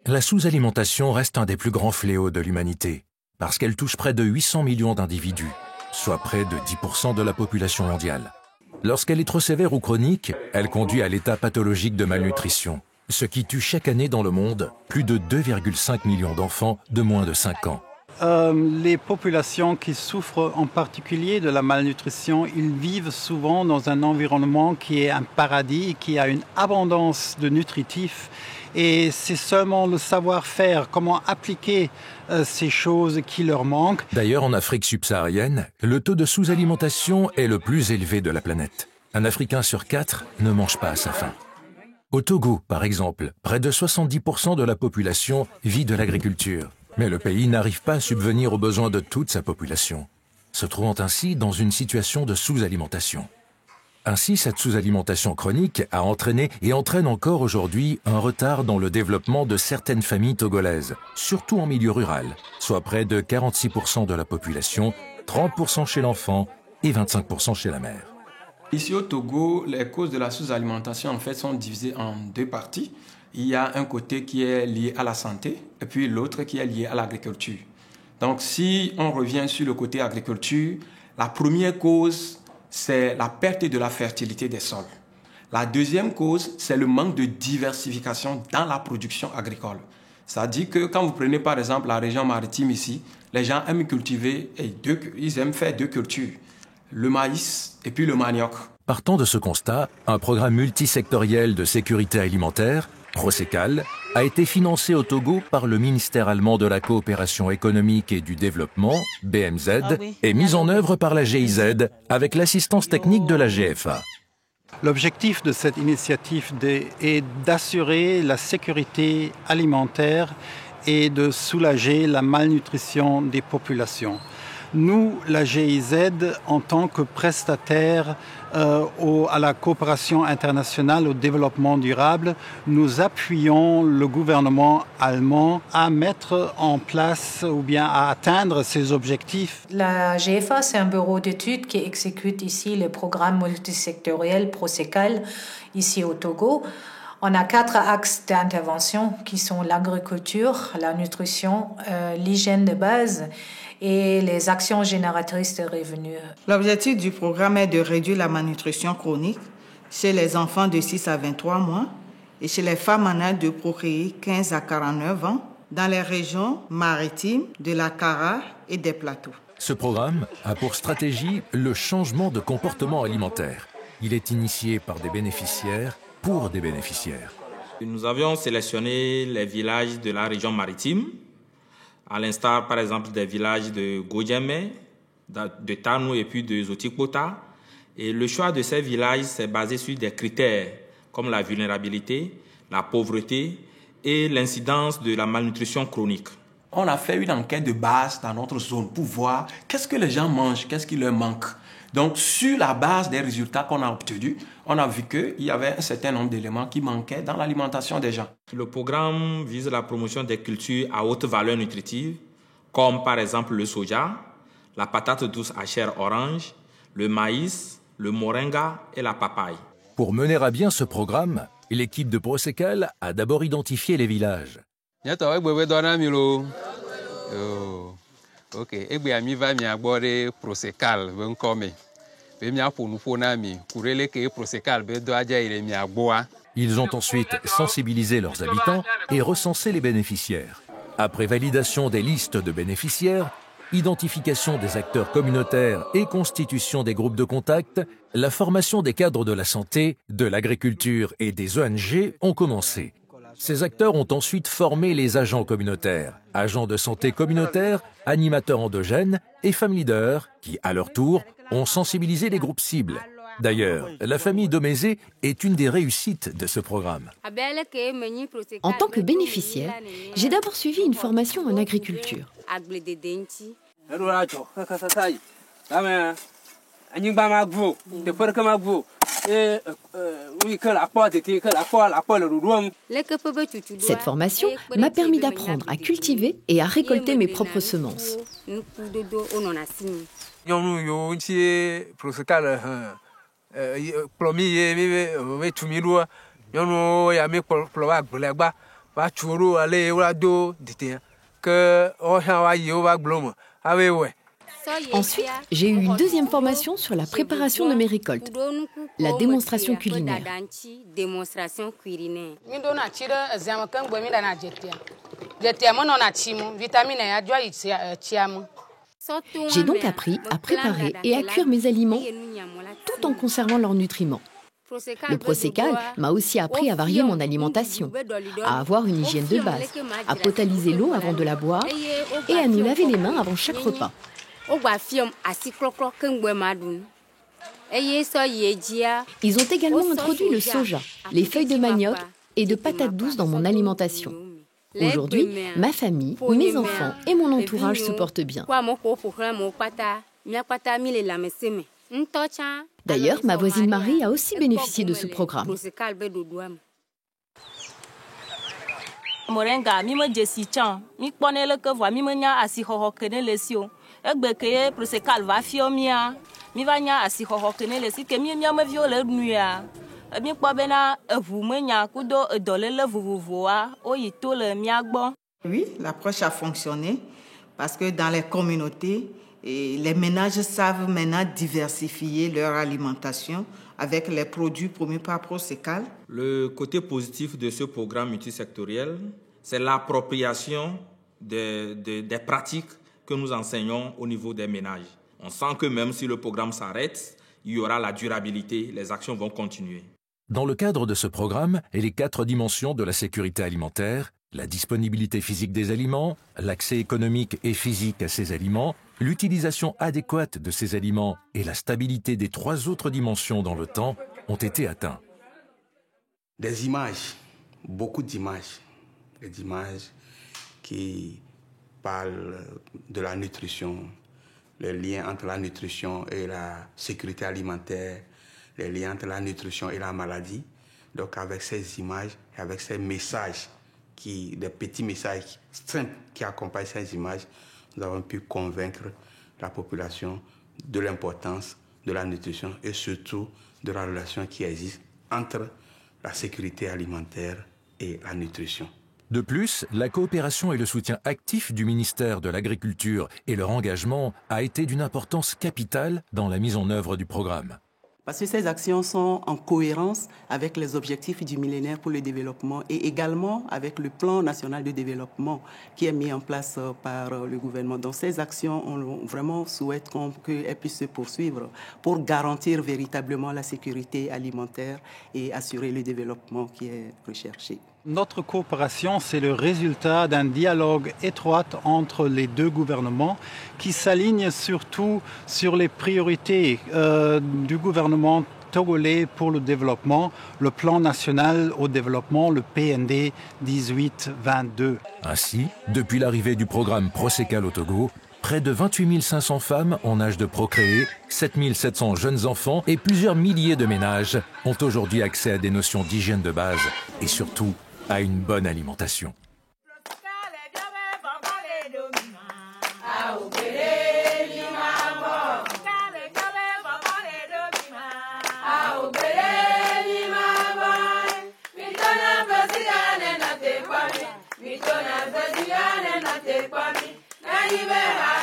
La sous-alimentation reste un des plus grands fléaux de l'humanité, parce qu'elle touche près de 800 millions d'individus, soit près de 10% de la population mondiale. Lorsqu'elle est trop sévère ou chronique, elle conduit à l'état pathologique de malnutrition, ce qui tue chaque année dans le monde plus de 2,5 millions d'enfants de moins de 5 ans. Les populations qui souffrent en particulier de la malnutrition, ils vivent souvent dans un environnement qui est un paradis, qui a une abondance de nutritifs. Et c'est seulement le savoir-faire, comment appliquer ces choses qui leur manquent. D'ailleurs, en Afrique subsaharienne, le taux de sous-alimentation est le plus élevé de la planète. Un Africain sur 4 ne mange pas à sa faim. Au Togo, par exemple, près de 70% de la population vit de l'agriculture. Mais le pays n'arrive pas à subvenir aux besoins de toute sa population, se trouvant ainsi dans une situation de sous-alimentation. Ainsi, cette sous-alimentation chronique a entraîné et entraîne encore aujourd'hui un retard dans le développement de certaines familles togolaises, surtout en milieu rural, soit près de 46% de la population, 30% chez l'enfant et 25% chez la mère. Ici au Togo, les causes de la sous-alimentation en fait sont divisées en deux parties. Il y a un côté qui est lié à la santé et puis l'autre qui est lié à l'agriculture. Donc si on revient sur le côté agriculture, la première cause, c'est la perte de la fertilité des sols. La deuxième cause, c'est le manque de diversification dans la production agricole. C'est-à-dire que quand vous prenez par exemple la région maritime ici, les gens aiment cultiver ils aiment faire deux cultures, le maïs et puis le manioc. Partant de ce constat, un programme multisectoriel de sécurité alimentaire, Prosecal, a été financé au Togo par le ministère allemand de la coopération économique et du développement, BMZ, et mis en œuvre par la GIZ avec l'assistance technique de la GFA. L'objectif de cette initiative est d'assurer la sécurité alimentaire et de soulager la malnutrition des populations. Nous, la GIZ, en tant que prestataire à la coopération internationale au développement durable, nous appuyons le gouvernement allemand à mettre en place ou bien à atteindre ces objectifs. La GFA, c'est un bureau d'études qui exécute ici le programme multisectoriel Prosecal, ici au Togo. On a 4 axes d'intervention qui sont l'agriculture, la nutrition, l'hygiène de base et les actions génératrices de revenus. L'objectif du programme est de réduire la malnutrition chronique chez les enfants de 6 à 23 mois et chez les femmes en âge de procréer 15 à 49 ans dans les régions maritimes de la Kara et des plateaux. Ce programme a pour stratégie le changement de comportement alimentaire. Il est initié par des bénéficiaires pour des bénéficiaires. Nous avions sélectionné les villages de la région maritime, à l'instar par exemple des villages de Godjeme, de Tanou et puis de Zotikpota. Et le choix de ces villages s'est basé sur des critères comme la vulnérabilité, la pauvreté et l'incidence de la malnutrition chronique. On a fait une enquête de base dans notre zone pour voir qu'est-ce que les gens mangent, qu'est-ce qui leur manque. Donc, sur la base des résultats qu'on a obtenus, on a vu qu'il y avait un certain nombre d'éléments qui manquaient dans l'alimentation des gens. Le programme vise la promotion des cultures à haute valeur nutritive, comme par exemple le soja, la patate douce à chair orange, le maïs, le moringa et la papaye. Pour mener à bien ce programme, l'équipe de Prosecal a d'abord identifié les villages. Ok, mi va mi agbore Prosecal ben come. Be mi aponu fona mi kurele ke Prosecal be do aja ile mi agboa. Ils ont ensuite sensibilisé leurs habitants et recensé les bénéficiaires. Après validation des listes de bénéficiaires, identification des acteurs communautaires et constitution des groupes de contact, la formation des cadres de la santé, de l'agriculture et des ONG ont commencé. Ces acteurs ont ensuite formé les agents communautaires, agents de santé communautaires, animateurs endogènes et femmes leaders qui, à leur tour, ont sensibilisé les groupes cibles. D'ailleurs, la famille Domézé est une des réussites de ce programme. En tant que bénéficiaire, j'ai d'abord suivi une formation en agriculture. Cette formation m'a permis d'apprendre à cultiver et à récolter mes propres semences. Ensuite, j'ai eu une deuxième formation sur la préparation de mes récoltes, la démonstration culinaire. J'ai donc appris à préparer et à cuire mes aliments tout en conservant leurs nutriments. Le Prosecal m'a aussi appris à varier mon alimentation, à avoir une hygiène de base, à potabiliser l'eau avant de la boire et à nous laver les mains avant chaque repas. Ils ont également introduit le soja, les feuilles de manioc et de patates douces dans mon alimentation. Aujourd'hui, ma famille, mes enfants et mon entourage se portent bien. D'ailleurs, ma voisine Marie a aussi bénéficié de ce programme. Oui, l'approche a fonctionné parce que dans les communautés, les ménages savent maintenant diversifier leur alimentation avec les produits promus par Prosecal. Le côté positif de ce programme multisectoriel, c'est l'appropriation des pratiques que nous enseignons au niveau des ménages. On sent que même si le programme s'arrête, il y aura la durabilité, les actions vont continuer. Dans le cadre de ce programme et les 4 dimensions de la sécurité alimentaire, la disponibilité physique des aliments, l'accès économique et physique à ces aliments, l'utilisation adéquate de ces aliments et la stabilité des 3 autres dimensions dans le temps ont été atteints. Des images, beaucoup d'images, des images qui parlent de la nutrition, le lien entre la nutrition et la sécurité alimentaire, les liens entre la nutrition et la maladie. Donc avec ces images et avec ces messages, des petits messages simples qui accompagnent ces images, nous avons pu convaincre la population de l'importance de la nutrition et surtout de la relation qui existe entre la sécurité alimentaire et la nutrition. De plus, la coopération et le soutien actif du ministère de l'Agriculture et leur engagement a été d'une importance capitale dans la mise en œuvre du programme. Parce que ces actions sont en cohérence avec les objectifs du millénaire pour le développement et également avec le plan national de développement qui est mis en place par le gouvernement. Donc ces actions, on vraiment souhaite qu'elles puissent se poursuivre pour garantir véritablement la sécurité alimentaire et assurer le développement qui est recherché. Notre coopération, c'est le résultat d'un dialogue étroit entre les 2 gouvernements qui s'alignent surtout sur les priorités du gouvernement togolais pour le développement, le plan national au développement, le PND 18-22. Ainsi, depuis l'arrivée du programme Prosecal au Togo, près de 28 500 femmes en âge de procréer, 7 700 jeunes enfants et plusieurs milliers de ménages ont aujourd'hui accès à des notions d'hygiène de base et surtout à une bonne alimentation. Anywhere.